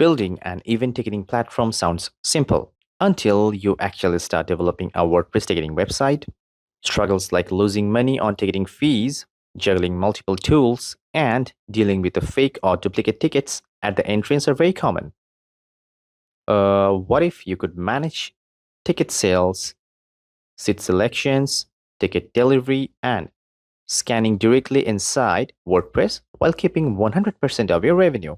Building an event ticketing platform sounds simple until you actually start developing a WordPress ticketing website. Struggles like losing money on ticketing fees, juggling multiple tools, and dealing with the fake or duplicate tickets at the entrance are very common. What if you could manage ticket sales, seat selections, ticket delivery, and scanning directly inside WordPress while keeping 100% of your revenue?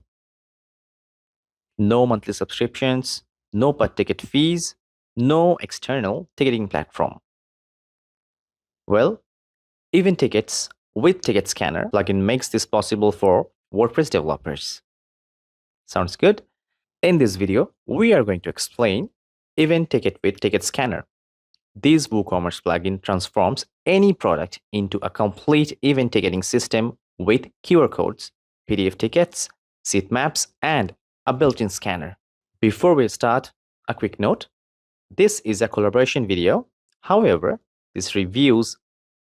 No monthly subscriptions, no per ticket fees, no external ticketing platform. Well, Even Tickets with Ticket Scanner plugin makes this possible for WordPress developers. Sounds good? In this video, we are going to explain Event Ticket with Ticket Scanner. This WooCommerce plugin transforms any product into a complete event ticketing system with QR codes, PDF tickets, seat maps, and a built-in scanner. Before we start, a quick note. This is a collaboration video. However, these reviews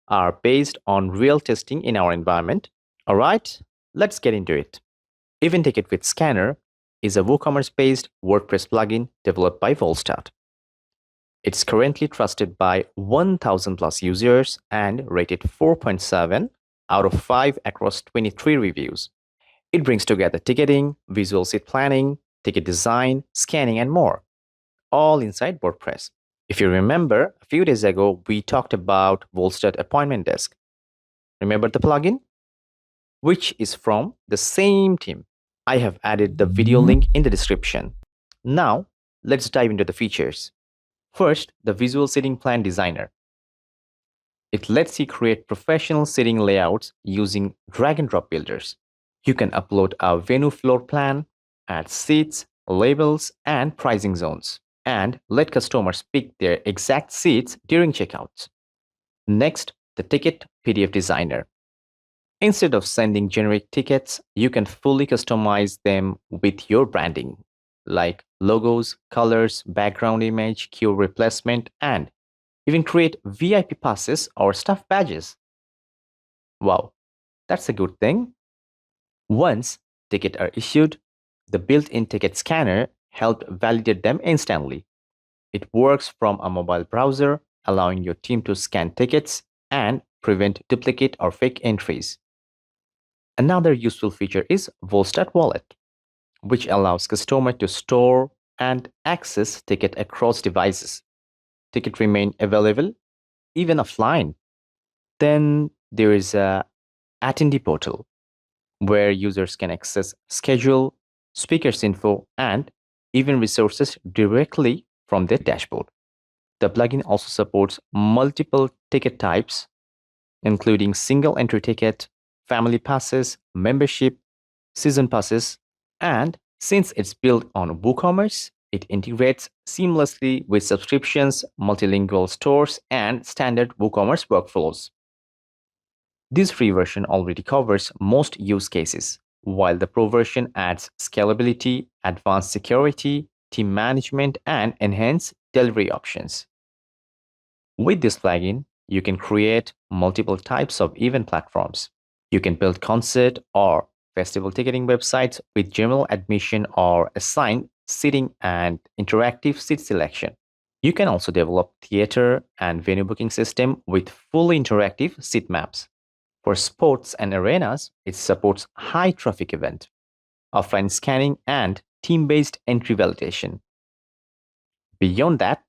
are based on real testing in our environment. All right, let's get into it. Event Ticket with Scanner is a WooCommerce-based WordPress plugin developed by Volstad. It's currently trusted by 1,000 plus users and rated 4.7 out of 5 across 23 reviews. It brings together ticketing, visual seat planning, ticket design, scanning, and more, all inside WordPress. If you remember, a few days ago, we talked about Volstad Appointment Desk. Remember the plugin? Which is from the same team. I have added the video link in the description. Now, let's dive into the features. First, the Visual Seating Plan Designer. It lets you create professional seating layouts using drag and drop builders. You can upload a venue floor plan, add seats, labels, and pricing zones, and let customers pick their exact seats during checkouts. Next, the Ticket PDF Designer. Instead of sending generic tickets, you can fully customize them with your branding, like logos, colors, background image, queue replacement, and even create VIP passes or staff badges. Wow, that's a good thing. Once tickets are issued, the built-in ticket scanner helps validate them instantly. It works from a mobile browser, allowing your team to scan tickets and prevent duplicate or fake entries. Another useful feature is Volstad Wallet, which allows customers to store and access tickets across devices. Tickets remain available even offline. Then there is a attendee portal, where users can access schedule, speakers info, and even resources directly from their dashboard. The plugin also supports multiple ticket types, including single entry ticket, family passes, membership, season passes, and since it's built on WooCommerce, it integrates seamlessly with subscriptions, multilingual stores, and standard WooCommerce workflows. This free version already covers most use cases, while the Pro version adds scalability, advanced security, team management, and enhanced delivery options. With this plugin, you can create multiple types of event platforms. You can build concert or festival ticketing websites with general admission or assigned seating and interactive seat selection. You can also develop theater and venue booking system with fully interactive seat maps. For sports and arenas, it supports high traffic event, offline scanning, and team-based entry validation. Beyond that,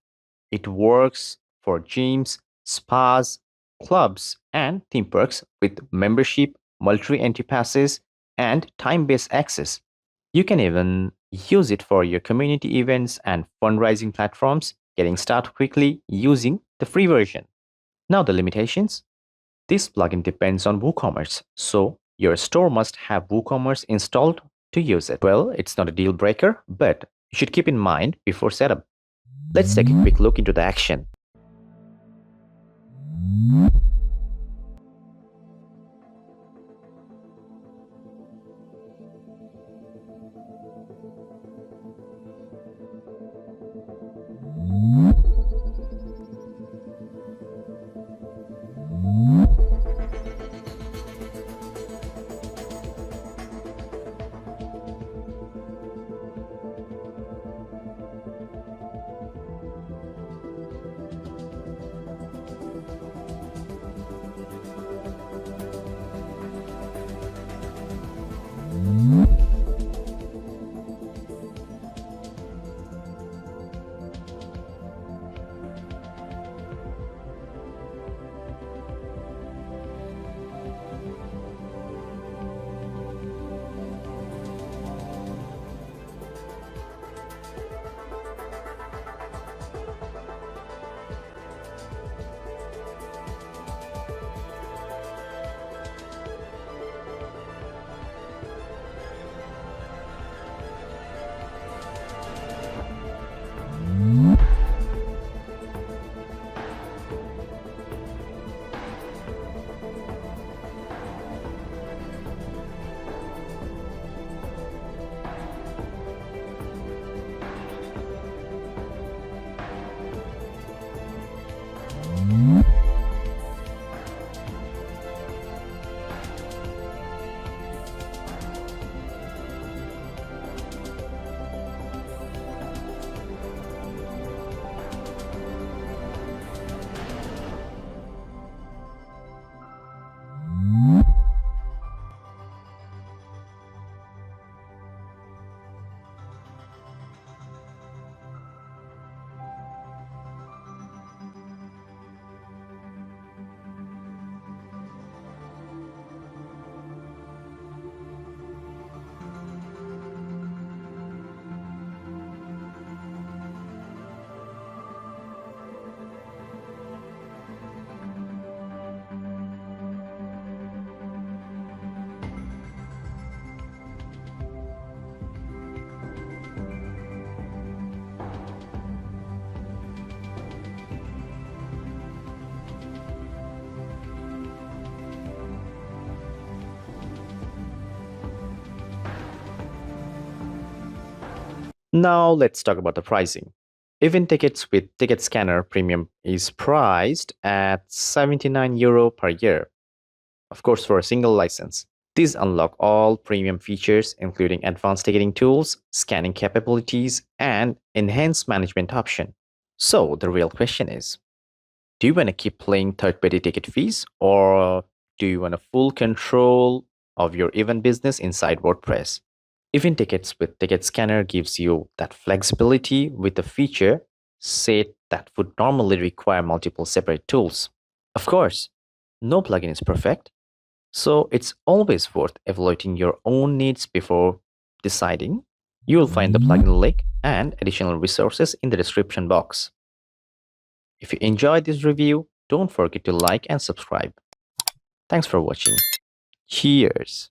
it works for gyms, spas, clubs, and theme parks with membership, multi-entry passes, and time-based access. You can even use it for your community events and fundraising platforms, getting started quickly using the free version. Now the limitations. This plugin depends on WooCommerce, so your store must have WooCommerce installed to use it. Well, it's not a deal breaker, but you should keep in mind before setup. Let's take a quick look into the action. Now let's talk about the pricing. Event tickets with Ticket Scanner Premium is priced at €79 per year, of course, for a single license. These unlock all premium features, including advanced ticketing tools, scanning capabilities, and enhanced management option. So the real question is, do you want to keep paying third-party ticket fees, or do you want a full control of your event business inside WordPress? Event tickets with Ticket Scanner gives you that flexibility with a feature set that would normally require multiple separate tools. Of course, no plugin is perfect, so it's always worth evaluating your own needs before deciding. You'll find the plugin link and additional resources in the description box. If you enjoyed this review, don't forget to like and subscribe. Thanks for watching. Cheers!